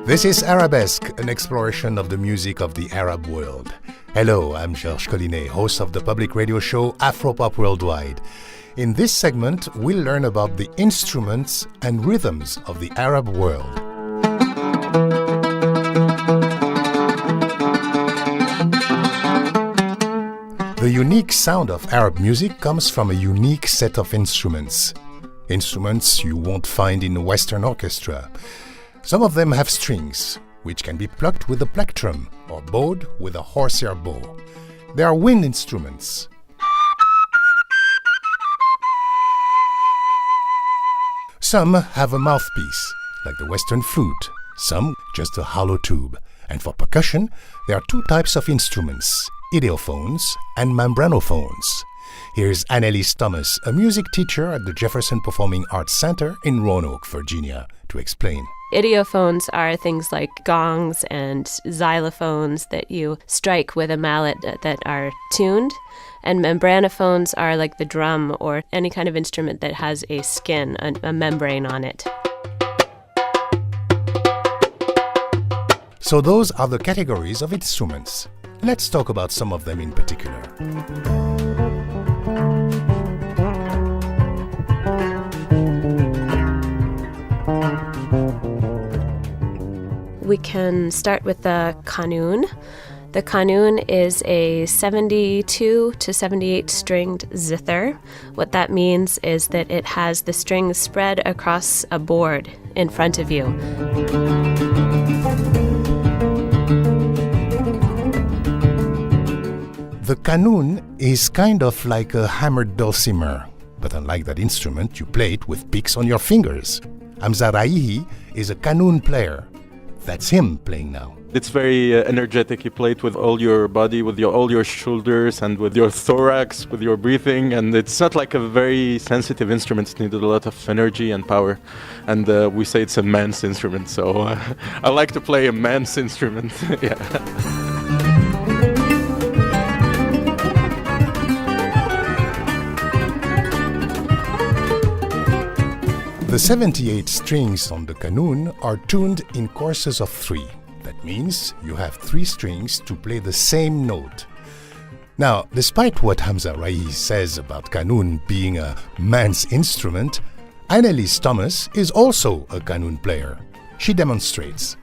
This is Arabesque, an exploration of the music of the Arab world. Hello, I'm Collinet, host of the public radio show Afropop Worldwide. In this segment, we'll learn about the instruments and rhythms of the Arab world. The unique sound of Arab music comes from a unique set of instruments. Instruments you won't find in a Western orchestra. Some of them have strings, which can be plucked with a plectrum or bowed with a horsehair bow. They are wind instruments. Some have a mouthpiece, like the Western flute, some just a hollow tube. And for percussion, there are two types of instruments, idiophones and membranophones. Here's Annalise Thomas, a music teacher at the Jefferson Performing Arts Center in Roanoke, Virginia, to explain. Idiophones are things like gongs and xylophones that you strike with a mallet that are tuned. And membranophones are like the drum or any kind of instrument that has a skin, a membrane on it. So those are the categories of instruments. Let's talk about some of them in particular. We can start with the Qanun. The Qanun is a 72 to 78 stringed zither. What that means is that it has the strings spread across a board in front of you. The Qanun is kind of like a hammered dulcimer, but unlike that instrument, you play it with picks on your fingers. Hamza Raihi is a Qanun player. That's him playing now. It's very energetic. You play it with all your body, with all your shoulders and with your thorax, with your breathing. And it's not like a very sensitive instrument. It needed a lot of energy and power. And we say it's a man's instrument. So I like to play a man's instrument. Yeah. The 78 strings on the Qanun are tuned in courses of 3. That means you have 3 strings to play the same note. Now, despite what Hamza Raihi says about Qanun being a man's instrument, Annalise Thomas is also a Qanun player. She demonstrates.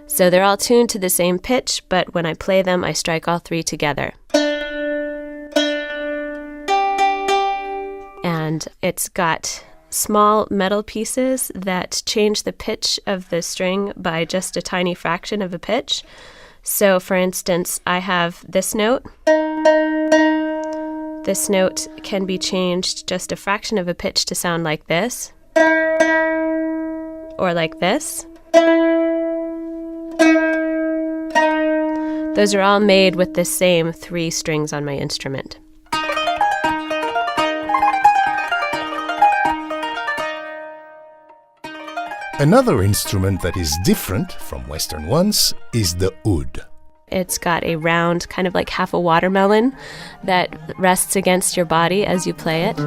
So they're all tuned to the same pitch, but when I play them, I strike all 3 together. And it's got small metal pieces that change the pitch of the string by just a tiny fraction of a pitch. So, for instance, I have this note. This note can be changed just a fraction of a pitch to sound like this, or like this. Those are all made with the same 3 strings on my instrument. Another instrument that is different from Western ones is the oud. It's got a round, kind of like half a watermelon, that rests against your body as you play it.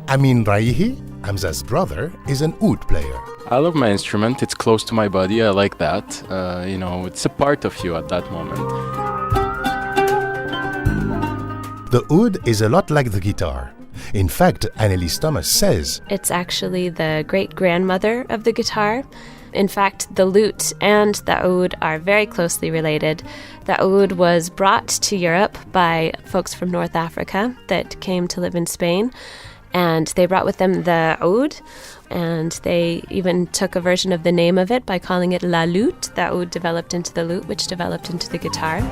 Amin Raihi, Hamza's brother, is an oud player. I love my instrument. It's close to my body. I like that. It's a part of you at that moment. The oud is a lot like the guitar. In fact, Annalise Thomas says, it's actually the great-grandmother of the guitar. In fact, the lute and the oud are very closely related. The oud was brought to Europe by folks from North Africa that came to live in Spain. And they brought with them the oud, and they even took a version of the name of it by calling it la lute. The oud developed into the lute, which developed into the guitar.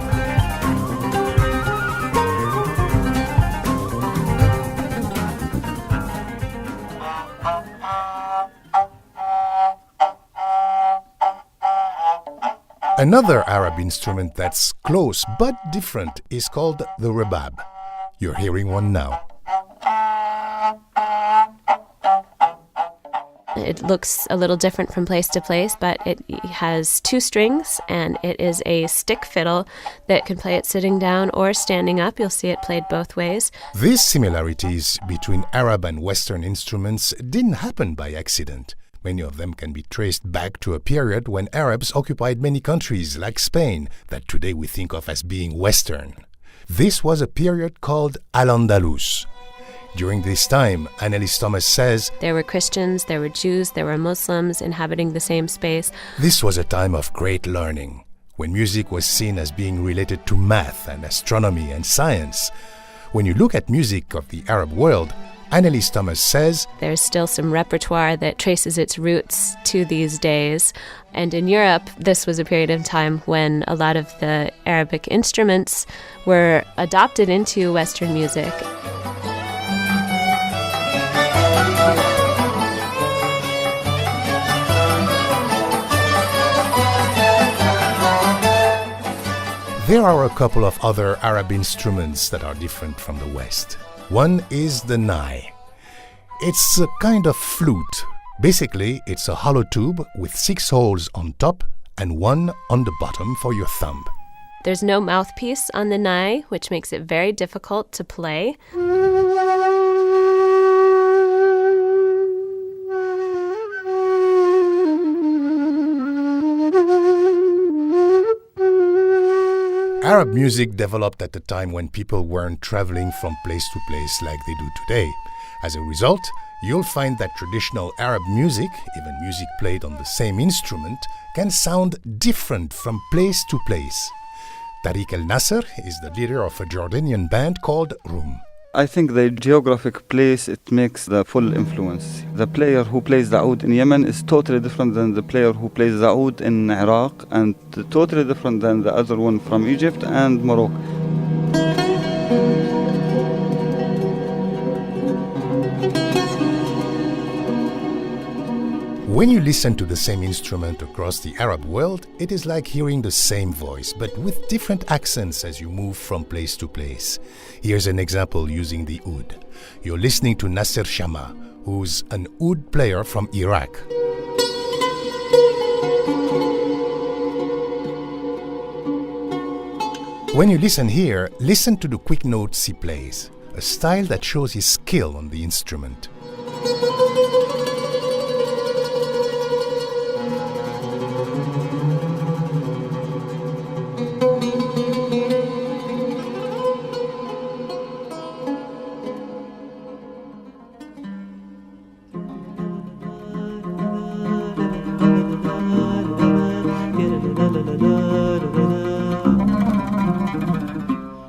Another Arab instrument that's close but different is called the Rabab. You're hearing one now. It looks a little different from place to place, but it has 2 strings, and it is a stick fiddle that can play it sitting down or standing up. You'll see it played both ways. These similarities between Arab and Western instruments didn't happen by accident. Many of them can be traced back to a period when Arabs occupied many countries like Spain that today we think of as being Western. This was a period called Al-Andalus. During this time, Annelies Thomas says, there were Christians, there were Jews, there were Muslims inhabiting the same space. This was a time of great learning, when music was seen as being related to math and astronomy and science. When you look at music of the Arab world, Annelies Thomas says, there's still some repertoire that traces its roots to these days. And in Europe, this was a period of time when a lot of the Arabic instruments were adopted into Western music. There are a couple of other Arab instruments that are different from the West. One is the nai. It's a kind of flute. Basically, it's a hollow tube with 6 holes on top and 1 on the bottom for your thumb. There's no mouthpiece on the nai, which makes it very difficult to play. Arab music developed at a time when people weren't traveling from place to place like they do today. As a result, you'll find that traditional Arab music, even music played on the same instrument, can sound different from place to place. Tariq El Nasser is the leader of a Jordanian band called Rum. I think the geographic place, it makes the full influence. The player who plays the oud in Yemen is totally different than the player who plays the oud in Iraq, and totally different than the other one from Egypt and Morocco. When you listen to the same instrument across the Arab world, it is like hearing the same voice, but with different accents as you move from place to place. Here's an example using the oud. You're listening to Nasser Shama, who's an oud player from Iraq. When you listen here, listen to the quick notes he plays, a style that shows his skill on the instrument.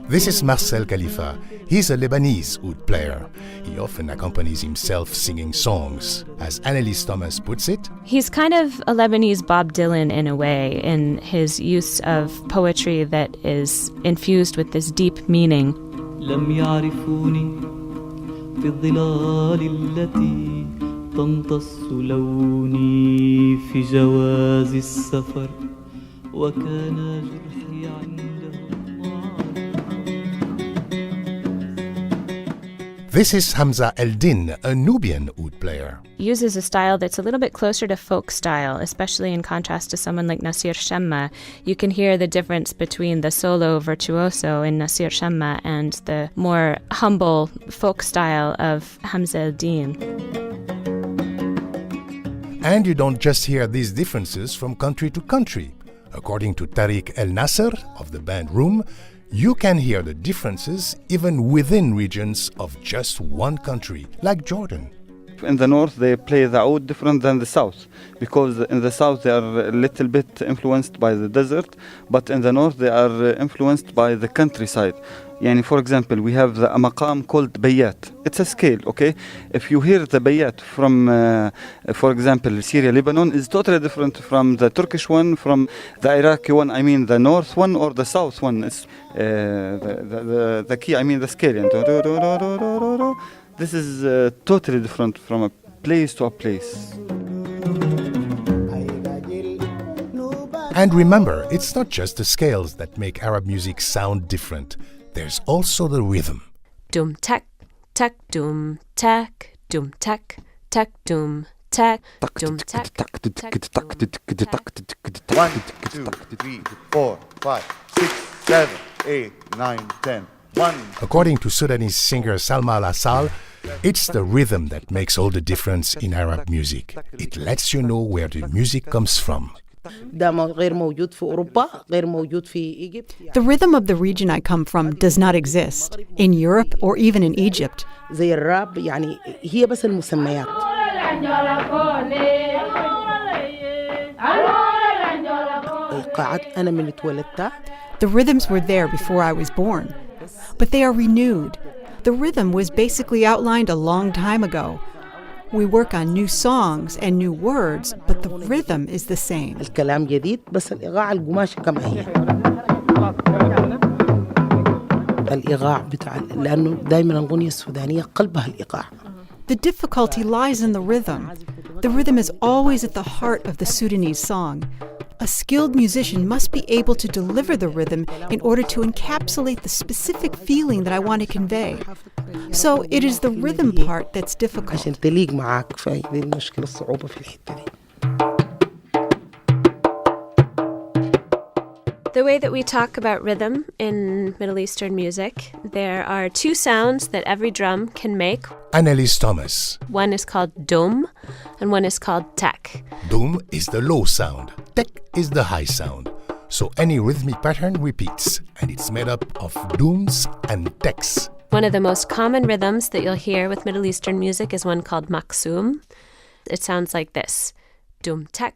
This is Marcel Khalifa. He's a Lebanese oud player. He often accompanies himself singing songs. As Annelies Thomas puts it, he's kind of a Lebanese Bob Dylan in a way, in his use of poetry that is infused with this deep meaning. لم يعرفوني في الظلال التي تمتص لوني في جواز السفر وكان جرحي عندهم. This is Hamza Eldin, a Nubian oud player. Uses a style that's a little bit closer to folk style, especially in contrast to someone like Nasir Shamma. You can hear the difference between the solo virtuoso in Nasir Shamma and the more humble folk style of Hamza Eldin. And you don't just hear these differences from country to country. According to Tariq El Nasser of the band Rum, you can hear the differences even within regions of just one country, like Jordan. In the north, they play the oud different than the south, because in the south they are a little bit influenced by the desert, but in the north they are influenced by the countryside. For example, we have a maqam called bayat. It's a scale, okay? If you hear the bayat from, for example, Syria, Lebanon, is totally different from the Turkish one, from the Iraqi one, the north one or the south one. It's the key, the scale. This is totally different from a place to a place. And remember, it's not just the scales that make Arab music sound different. There's also the rhythm. Dum tak, tak dum tak, tak, tak dum tack, dum tack, tack, dum, 1, 2, 3, 4, 5, 6, 7, 8, 9, 10. 1. According to Sudanese singer Salma Al-Assal, it's the rhythm that makes all the difference in Arab music. It lets you know where the music comes from. The rhythm of the region I come from does not exist in Europe or even in Egypt. The rhythms were there before I was born, but they are renewed. The rhythm was basically outlined a long time ago. We work on new songs and new words, but the rhythm is the same. The difficulty lies in the rhythm. The rhythm is always at the heart of the Sudanese song. A skilled musician must be able to deliver the rhythm in order to encapsulate the specific feeling that I want to convey. So it is the rhythm part that's difficult. The way that we talk about rhythm in Middle Eastern music, there are two sounds that every drum can make. Annalise Thomas. One is called dum, and one is called tak. Dum is the low sound. Tek is the high sound. So any rhythmic pattern repeats, and it's made up of dums and teks. One of the most common rhythms that you'll hear with Middle Eastern music is one called maksum. It sounds like this. Dum tak,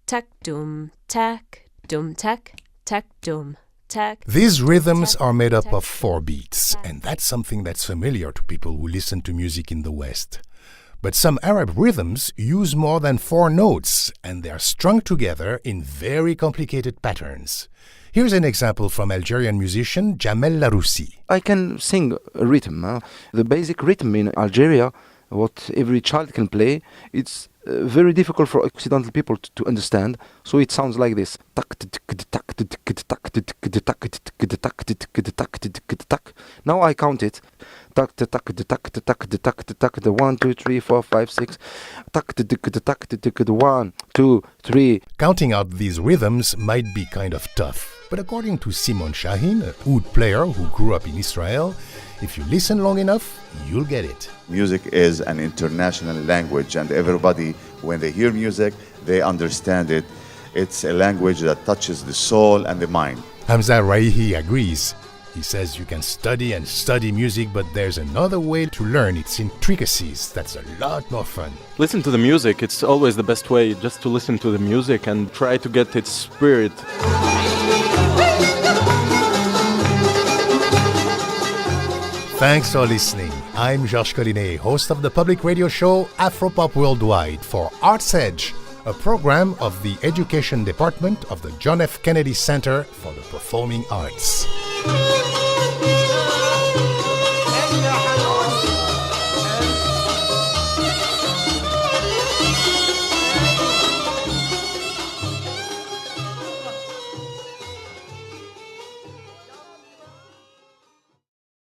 tak dum tak, dum tak, tak dum tak. These rhythms are made up of 4 beats, and that's something that's familiar to people who listen to music in the West. But some Arab rhythms use more than 4 notes, and they are strung together in very complicated patterns. Here's an example from Algerian musician Jamel Laroussi. I can sing a rhythm. The basic rhythm in Algeria, what every child can play, it's very difficult for Occidental people to understand. So it sounds like this. Now I count it. 1, 2, 3, 4, 5, 6. 1, 2, 3. Counting out these rhythms might be kind of tough. But according to Simon Shahin, a oud player who grew up in Israel, if you listen long enough, you'll get it. Music is an international language, and everybody, when they hear music, they understand it. It's a language that touches the soul and the mind. Hamza Raihi agrees. He says you can study and study music, but there's another way to learn its intricacies that's a lot more fun. Listen to the music. It's always the best way, just to listen to the music and try to get its spirit. Thanks for listening. I'm Georges Collinet, host of the public radio show Afropop Worldwide for Arts Edge, a program of the Education Department of the John F. Kennedy Center for the Performing Arts.